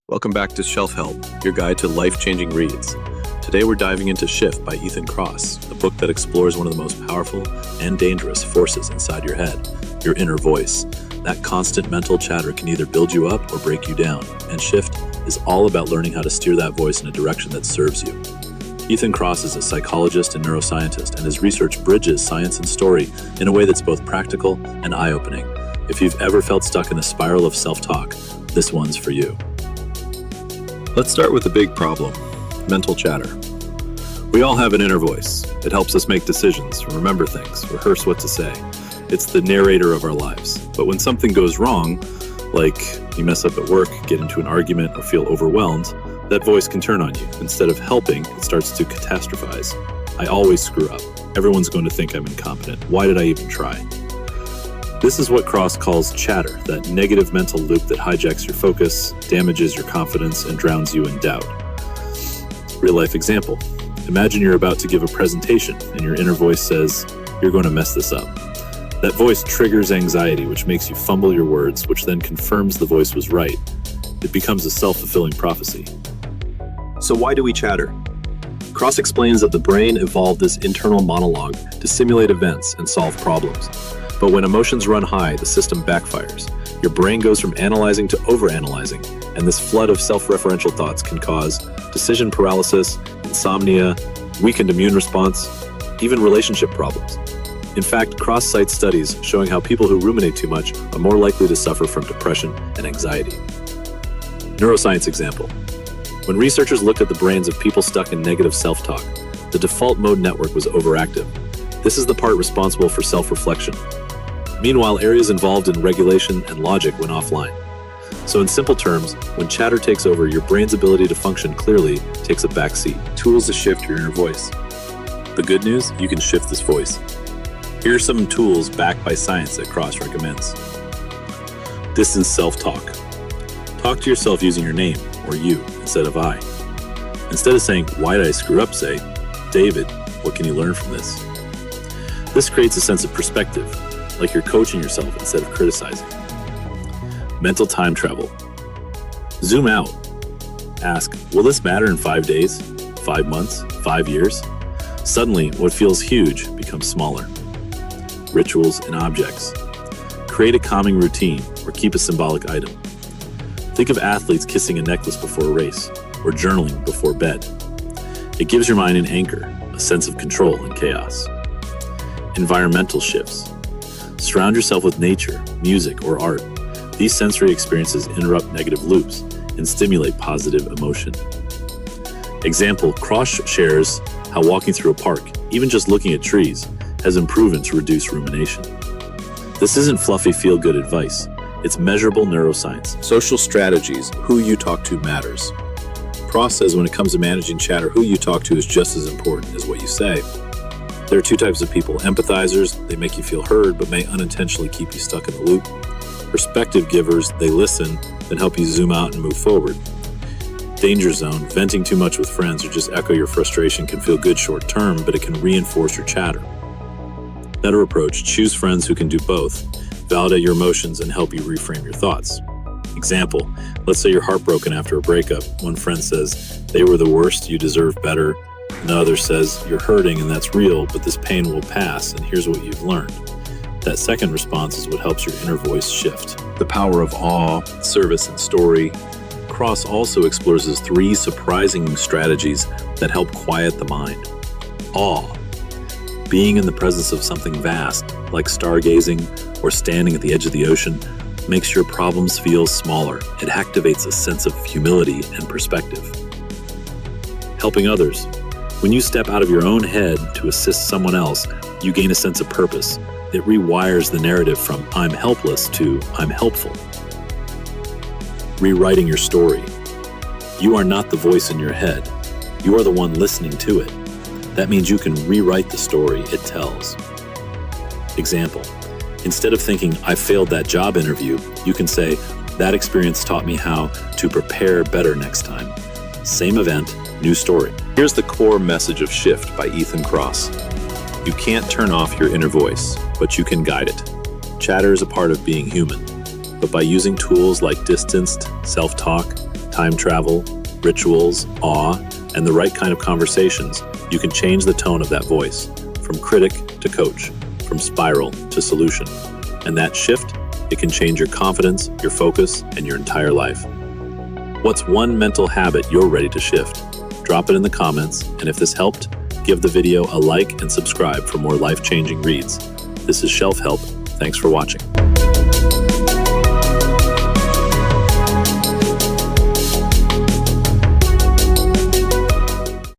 Welcome back to Shelf Help, your guide to life-changing reads. Today we're diving into Shift by Ethan Kross, a book that explores one of the most powerful and dangerous forces inside your head, your inner voice. That constant mental chatter can either build you up or break you down, and Shift is all about learning how to steer that voice in a direction that serves you. Ethan Kross is a psychologist and neuroscientist, and his research bridges science and story in a way that's both practical and eye-opening. If you've ever felt stuck in a spiral of self-talk, this one's for you. Let's start with the big problem, mental chatter. We all have an inner voice. It helps us make decisions, remember things, rehearse what to say. It's the narrator of our lives. But when something goes wrong, like you mess up at work, get into an argument, or feel overwhelmed, that voice can turn on you. Instead of helping, it starts to catastrophize. I always screw up. Everyone's going to think I'm incompetent. Why did I even try? This is what Kross calls chatter, that negative mental loop that hijacks your focus, damages your confidence, and drowns you in doubt. Real-life example. Imagine you're about to give a presentation, and your inner voice says, "You're going to mess this up." That voice triggers anxiety, which makes you fumble your words, which then confirms the voice was right. It becomes a self-fulfilling prophecy. So why do we chatter? Kross explains that the brain evolved this internal monologue to simulate events and solve problems. But when emotions run high, the system backfires. Your brain goes from analyzing to overanalyzing, and this flood of self-referential thoughts can cause decision paralysis, insomnia, weakened immune response, even relationship problems. In fact, Kross cites studies showing how people who ruminate too much are more likely to suffer from depression and anxiety. Neuroscience example. When researchers looked at the brains of people stuck in negative self-talk, the default mode network was overactive. This is the part responsible for self-reflection. Meanwhile, areas involved in regulation and logic went offline. So in simple terms, when chatter takes over, your brain's ability to function clearly takes a backseat. Tools to shift your inner voice. The good news, you can shift this voice. Here are some tools backed by science that Kross recommends. This is self-talk. Talk to yourself using your name, or you, instead of I. Instead of saying, "Why did I screw up?" say, "David, what can you learn from this?" This creates a sense of perspective, like you're coaching yourself instead of criticizing. Mental time travel. Zoom out. Ask, will this matter in 5 days, 5 months, 5 years? Suddenly, what feels huge becomes smaller. Rituals and objects. Create a calming routine or keep a symbolic item. Think of athletes kissing a necklace before a race or journaling before bed. It gives your mind an anchor, a sense of control in chaos. Environmental shifts. Surround yourself with nature, music, or art. These sensory experiences interrupt negative loops and stimulate positive emotion. Example, Kross shares how walking through a park, even just looking at trees, has been proven to reduce rumination. This isn't fluffy feel-good advice. It's measurable neuroscience. Social strategies, who you talk to matters. Kross says when it comes to managing chatter, who you talk to is just as important as what you say. There are two types of people. Empathizers, they make you feel heard, but may unintentionally keep you stuck in the loop. Perspective givers, they listen, then help you zoom out and move forward. Danger zone, venting too much with friends or just echo your frustration can feel good short term, but it can reinforce your chatter. Better approach, choose friends who can do both, validate your emotions, and help you reframe your thoughts. Example, let's say you're heartbroken after a breakup. One friend says, "They were the worst, you deserve better." Another says, "You're hurting and that's real, but this pain will pass, and here's what you've learned." That second response is what helps your inner voice shift. The power of awe, service, and story. Kross also explores his 3 surprising strategies that help quiet the mind. Awe. Being in the presence of something vast, like stargazing or standing at the edge of the ocean, makes your problems feel smaller. It activates a sense of humility and perspective. Helping others. When you step out of your own head to assist someone else, you gain a sense of purpose. It rewires the narrative from "I'm helpless" to "I'm helpful." Rewriting your story. You are not the voice in your head. You are the one listening to it. That means you can rewrite the story it tells. Example, instead of thinking, "I failed that job interview," you can say, "That experience taught me how to prepare better next time." Same event, new story. Here's the core message of Shift by Ethan Kross. You can't turn off your inner voice, but you can guide it. Chatter is a part of being human, but by using tools like distanced self-talk, time travel, rituals, awe, and the right kind of conversations, you can change the tone of that voice, from critic to coach, from spiral to solution. And that shift, it can change your confidence, your focus, and your entire life. What's one mental habit you're ready to shift? Drop it in the comments, and if this helped, give the video a like and subscribe for more life-changing reads. This is Shelf Help. Thanks for watching.